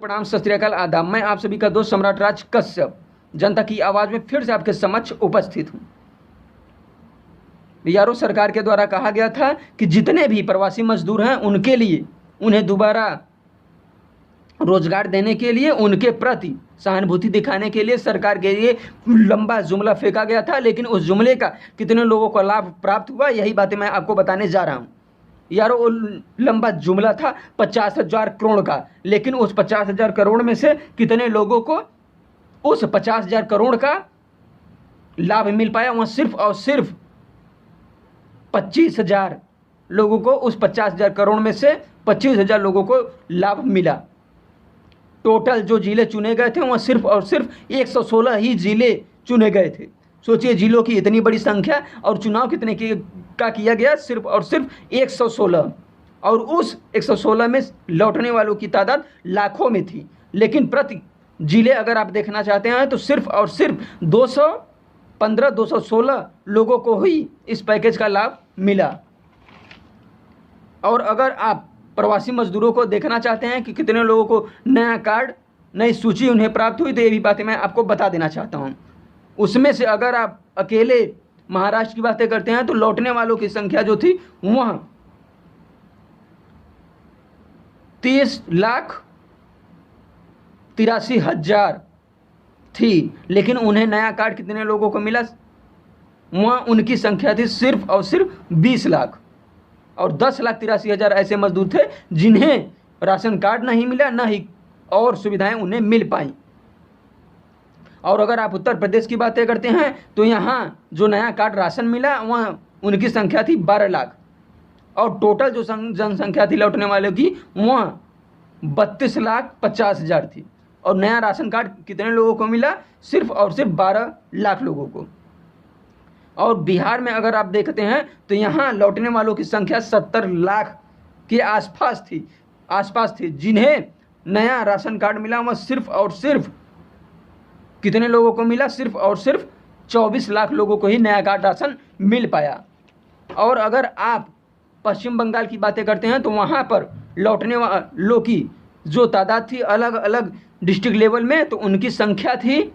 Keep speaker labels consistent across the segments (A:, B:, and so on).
A: प्रणाम, सत श्री अकाल, आदाब। मैं आप सभी का दोस्त सम्राट राज कश्यप जनता की आवाज़ में फिर से आपके समक्ष उपस्थित हूँ। यारों, सरकार के द्वारा कहा गया था कि जितने भी प्रवासी मजदूर हैं उनके लिए, उन्हें दोबारा रोजगार देने के लिए, उनके प्रति सहानुभूति दिखाने के लिए सरकार के लिए लंबा जुमला फेंका गया था। लेकिन उस जुमले का कितने लोगों को लाभ प्राप्त हुआ, यही बातें मैं आपको बताने जा रहा हूँ। यारों, वो लंबा जुमला था 50,000 करोड़ का, लेकिन उस 50,000 करोड़ में से कितने लोगों को उस 50,000 करोड़ का लाभ मिल पाया? वहाँ सिर्फ और सिर्फ 25,000 लोगों को, उस 50,000 करोड़ में से 25,000 लोगों को लाभ मिला। टोटल जो जिले चुने गए थे वहाँ सिर्फ और सिर्फ 116 ही जिले चुने गए थे। सोचिए, जिलों की इतनी बड़ी संख्या और चुनाव कितने का किया गया? सिर्फ और सिर्फ 116, और उस 116 में लौटने वालों की तादाद लाखों में थी। लेकिन प्रति जिले अगर आप देखना चाहते हैं तो सिर्फ और सिर्फ 216 लोगों को ही इस पैकेज का लाभ मिला। और अगर आप प्रवासी मजदूरों को देखना चाहते हैं कि कितने लोगों को नया कार्ड, नई सूची उन्हें प्राप्त हुई, तो ये भी बातें मैं आपको बता देना चाहता हूँ। उसमें से अगर आप अकेले महाराष्ट्र की बातें करते हैं तो लौटने वालों की संख्या जो थी वह 30,83,000 थी। लेकिन उन्हें नया कार्ड कितने लोगों को मिला? वहाँ उनकी संख्या थी सिर्फ और सिर्फ 20 लाख, और 10,83,000 ऐसे मजदूर थे जिन्हें राशन कार्ड नहीं मिला, न ही और सुविधाएं उन्हें मिल पाई। और अगर आप उत्तर प्रदेश की बातें करते हैं तो यहाँ जो नया कार्ड राशन मिला वहाँ उनकी संख्या थी 12 लाख, और टोटल जो जनसंख्या थी लौटने वालों की वहाँ 32,50,000 थी। और नया राशन कार्ड कितने लोगों को मिला? सिर्फ और सिर्फ 12 लाख लोगों को। और बिहार में अगर आप देखते हैं तो यहाँ लौटने वालों की संख्या 70 लाख के आसपास थी जिन्हें नया राशन कार्ड मिला। वह सिर्फ और सिर्फ कितने लोगों को मिला? सिर्फ और सिर्फ 24 लाख लोगों को ही नया कार्ड राशन मिल पाया। और अगर आप पश्चिम बंगाल की बातें करते हैं तो वहाँ पर लौटने वालों की जो तादाद थी अलग अलग डिस्ट्रिक्ट लेवल में, तो उनकी संख्या थी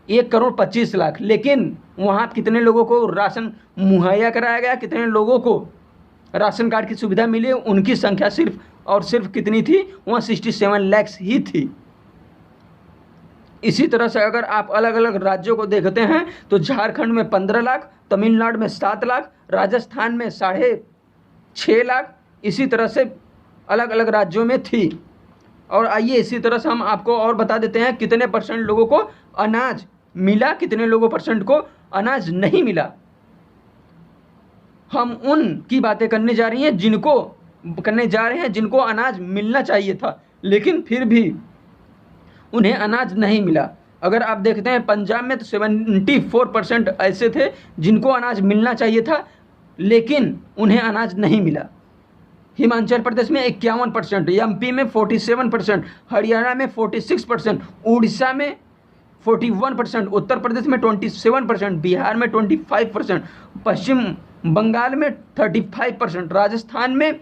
A: 1,25,00,000। लेकिन वहाँ कितने लोगों को राशन मुहैया कराया गया, कितने लोगों को राशन कार्ड की सुविधा मिली? उनकी संख्या सिर्फ और सिर्फ कितनी थी? वहाँ 67 लाख ही थी। इसी तरह से अगर आप अलग अलग राज्यों को देखते हैं तो झारखंड में 15 लाख, तमिलनाडु में 7 लाख, राजस्थान में 6.5 लाख, इसी तरह से अलग अलग राज्यों में थी। और आइए इसी तरह से हम आपको और बता देते हैं कितने परसेंट लोगों को अनाज मिला, कितने लोगों परसेंट को अनाज नहीं मिला। हम उनकी बातें करने जा रहे हैं जिनको अनाज मिलना चाहिए था, लेकिन फिर भी उन्हें अनाज नहीं मिला। अगर आप देखते हैं पंजाब में तो 74% ऐसे थे जिनको अनाज मिलना चाहिए था, लेकिन उन्हें अनाज नहीं मिला। हिमाचल प्रदेश में 51%, एमपी में 47%, हरियाणा में 46%, उड़ीसा में 41%, उत्तर प्रदेश में 27%, बिहार में 25%, पश्चिम बंगाल में 35%, राजस्थान में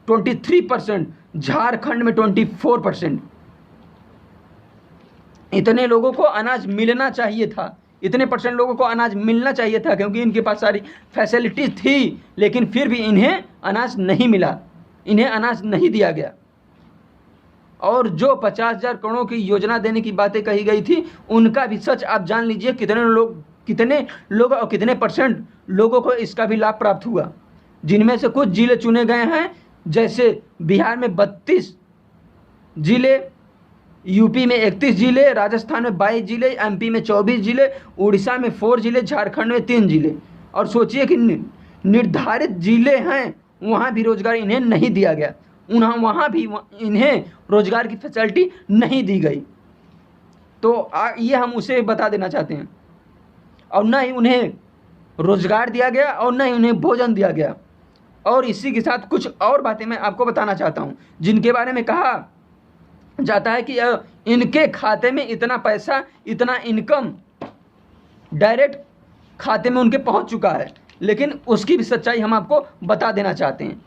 A: 23%, झारखंड में 24%। इतने लोगों को अनाज मिलना चाहिए था, इतने परसेंट लोगों को अनाज मिलना चाहिए था, क्योंकि इनके पास सारी फैसिलिटी थी, लेकिन फिर भी इन्हें अनाज नहीं मिला, इन्हें अनाज नहीं दिया गया। और जो 50,000 करोड़ की योजना देने की बातें कही गई थी उनका भी सच आप जान लीजिए कितने लोग और कितने परसेंट लोगों को इसका भी लाभ प्राप्त हुआ। जिनमें से कुछ जिले चुने गए हैं, जैसे बिहार में 32 जिले, यूपी में 31 जिले, राजस्थान में 22 जिले, एमपी में 24 जिले, उड़ीसा में 4 जिले, झारखंड में 3 जिले। और सोचिए कि निर्धारित जिले हैं वहाँ भी रोजगार इन्हें नहीं दिया गया, वहाँ भी इन्हें रोजगार की फैसिलिटी नहीं दी गई। तो ये हम उसे बता देना चाहते हैं। और न ही उन्हें रोजगार दिया गया और न ही उन्हें भोजन दिया गया। और इसी के साथ कुछ और बातें मैं आपको बताना चाहता हूँ जिनके बारे में कहा जाता है कि इनके खाते में इतना पैसा, इतना इनकम डायरेक्ट खाते में उनके पहुंच चुका है, लेकिन उसकी भी सच्चाई हम आपको बता देना चाहते हैं।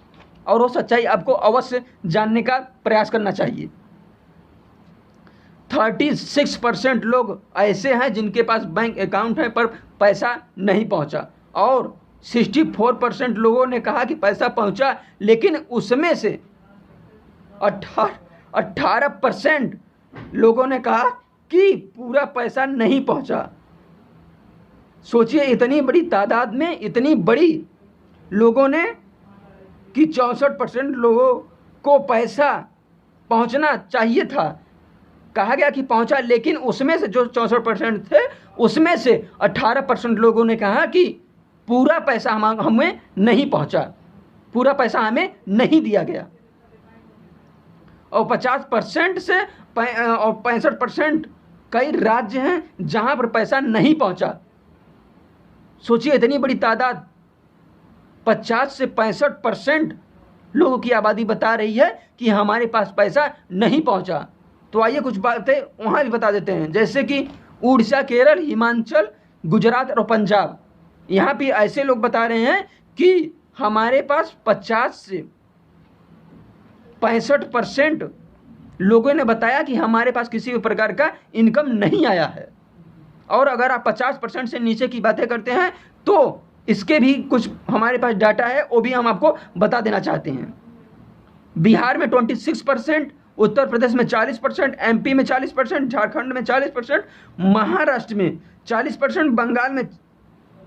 A: और वो सच्चाई आपको अवश्य जानने का प्रयास करना चाहिए। 36% लोग ऐसे हैं जिनके पास बैंक अकाउंट है पर पैसा नहीं पहुंचा, और 64% लोगों ने कहा कि पैसा पहुंचा, लेकिन उसमें से 18% लोगों ने कहा कि पूरा पैसा नहीं पहुंचा। सोचिए, इतनी बड़ी तादाद में इतनी बड़ी लोगों ने कि 64% लोगों को पैसा पहुंचना चाहिए था, कहा गया कि पहुंचा, लेकिन उसमें से जो 64% थे उसमें से 18% लोगों ने कहा कि पूरा पैसा हमें नहीं पहुंचा, पूरा पैसा हमें नहीं दिया गया। और 50% से और 65% कई राज्य हैं जहां पर पैसा नहीं पहुंचा। सोचिए, इतनी बड़ी तादाद, 50 से 65% लोगों की आबादी बता रही है कि हमारे पास पैसा नहीं पहुंचा। तो आइए कुछ बातें वहाँ भी बता देते हैं, जैसे कि उड़ीसा, केरल, हिमाचल, गुजरात और पंजाब। यहाँ भी ऐसे लोग बता रहे हैं कि हमारे पास 50 से 65% लोगों ने बताया कि हमारे पास किसी भी प्रकार का इनकम नहीं आया है। और अगर आप 50% से नीचे की बातें करते हैं तो इसके भी कुछ हमारे पास डाटा है, वो भी हम आपको बता देना चाहते हैं। बिहार में 26%, उत्तर प्रदेश में 40%, एमपी में 40%, झारखंड में 40%, महाराष्ट्र में 40%, बंगाल में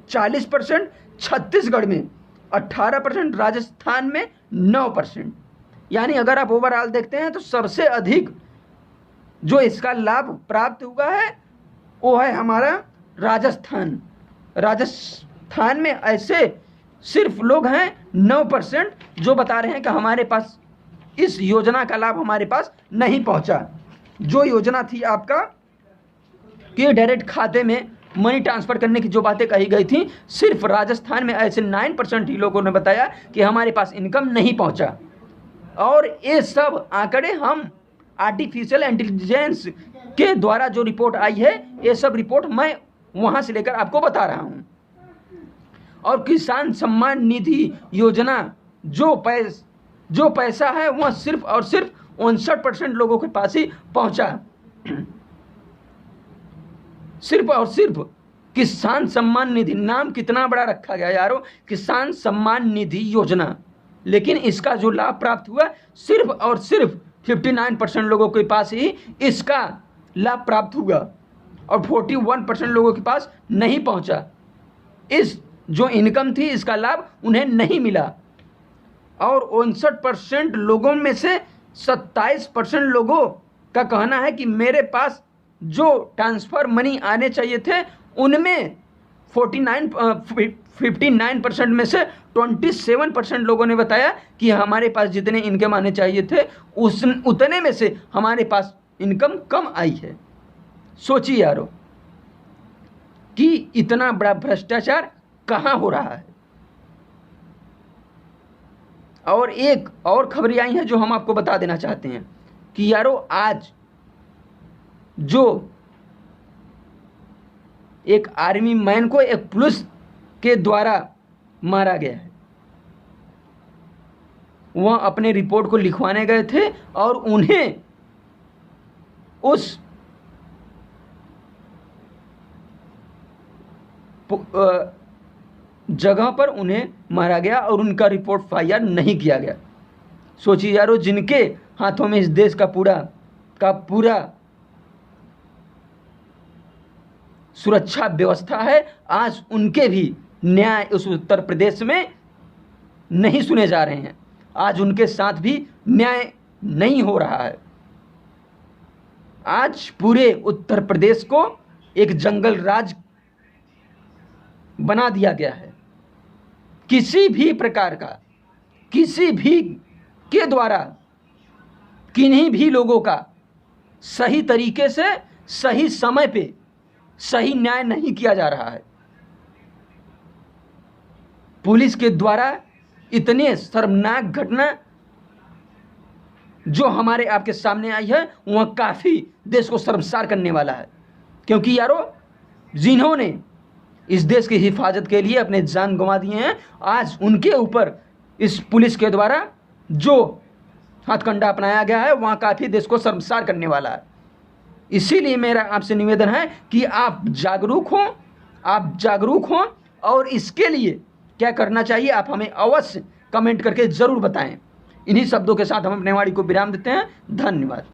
A: 40%, छत्तीसगढ़ में 18%, राजस्थान में 9%। यानी अगर आप ओवरऑल देखते हैं तो सबसे अधिक जो इसका लाभ प्राप्त हुआ है वो है हमारा राजस्थान। राजस्थान में ऐसे सिर्फ लोग हैं 9% जो बता रहे हैं कि हमारे पास इस योजना का लाभ हमारे पास नहीं पहुंचा। जो योजना थी आपका कि डायरेक्ट खाते में मनी ट्रांसफ़र करने की जो बातें कही गई थी, सिर्फ राजस्थान में ऐसे 9% ही लोगों ने बताया कि हमारे पास इनकम नहीं पहुंचा। और ये सब आंकड़े हम आर्टिफिशियल इंटेलिजेंस के द्वारा जो रिपोर्ट आई है, ये सब रिपोर्ट मैं वहाँ से लेकर आपको बता रहा हूँ। और किसान सम्मान निधि योजना जो पैसा है वह सिर्फ और सिर्फ 59% लोगों के पास ही पहुंचा। सिर्फ और सिर्फ किसान सम्मान निधि, नाम कितना बड़ा रखा गया यारो, किसान सम्मान निधि योजना, लेकिन इसका जो लाभ प्राप्त हुआ सिर्फ और सिर्फ 59% लोगों के पास ही इसका लाभ प्राप्त हुआ और 41% लोगों के पास नहीं पहुंचा। इस जो इनकम थी इसका लाभ उन्हें नहीं मिला। और 59% लोगों में से 27% लोगों का कहना है कि मेरे पास जो ट्रांसफ़र मनी आने चाहिए थे उनमें 59% में से 27% लोगों ने बताया कि हमारे पास जितने इनकम आने चाहिए थे उतने में से हमारे पास इनकम कम आई है। सोचिए यारो कि इतना बड़ा भ्रष्टाचार कहाँ हो रहा है। और एक और खबरें आई हैं जो हम आपको बता देना चाहते हैं कि यारो आज जो एक आर्मी मैन को एक पुलिस के द्वारा मारा गया है, वह अपने रिपोर्ट को लिखवाने गए थे और उन्हें उस जगह पर उन्हें मारा गया और उनका रिपोर्ट फायर नहीं किया गया। सोचिए यारो, जिनके हाथों में इस देश का पूरा सुरक्षा व्यवस्था है, आज उनके भी न्याय उस उत्तर प्रदेश में नहीं सुने जा रहे हैं। आज उनके साथ भी न्याय नहीं हो रहा है। आज पूरे उत्तर प्रदेश को एक जंगल राज बना दिया गया है। किसी भी प्रकार का, किसी भी के द्वारा किन्हीं भी लोगों का सही तरीके से सही समय पे सही न्याय नहीं किया जा रहा है। पुलिस के द्वारा इतने शर्मनाक घटना जो हमारे आपके सामने आई है वह काफ़ी देश को शर्मसार करने वाला है। क्योंकि यारो, जिन्होंने इस देश की हिफाजत के लिए अपने जान गंवा दिए हैं, आज उनके ऊपर इस पुलिस के द्वारा जो हथकंडा अपनाया गया है वह काफ़ी देश को शर्मसार करने वाला है। इसीलिए मेरा आपसे निवेदन है कि आप जागरूक हों और इसके लिए क्या करना चाहिए आप हमें अवश्य कमेंट करके ज़रूर बताएं। इन्हीं शब्दों के साथ हम अपने वाणी को विराम देते हैं। धन्यवाद।